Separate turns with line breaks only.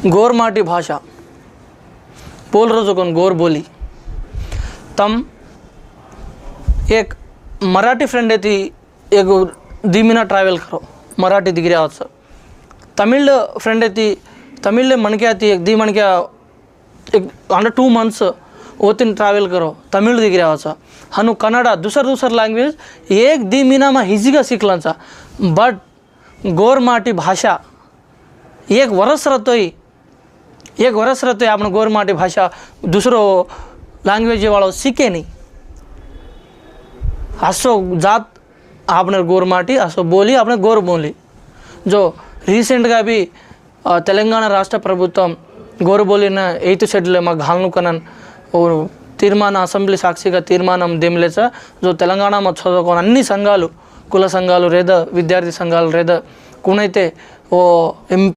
गोरमाटी भाषा बोल रहे हो कौन गोर बोली तम एक मराठी फ्रेंड है थी एक 2 महीना ट्रैवल करो मराठी दिख रहा होता तमिल फ्रेंड है थी तमिल मन के आती एक 2 मन क्या एक अंडर 2 months वो दिन ट्रैवल करो तमिल दिख रहा होता हनु कन्नड़ा दूसर लैंग्वेज 1-2 महीना में इजी का सीख लांचा बट गोरमाटी भाषा एक वर्ष रहते आपने गोरमाटी भाषा दूसरो लैंग्वेज वालों सीखे नहीं असो जात आपने गोरमाटी असो बोली आपने गोर बोली जो रीसेंट गा भी तेलंगाणा राष्ट्र प्रभुत्व गोर बोलिन 8th షెడ్యూల్ మా घालनु कनन తీర్మాన అసెంబ్లీ సాక్షిగా తీర్మానం దేమిలేచ जो తెలంగాణ మా చదువుకోని అన్ని సంఘాలు కుల సంఘాలు లేదా విద్యార్థి సంఘాలు లేదా కునైతే ఓ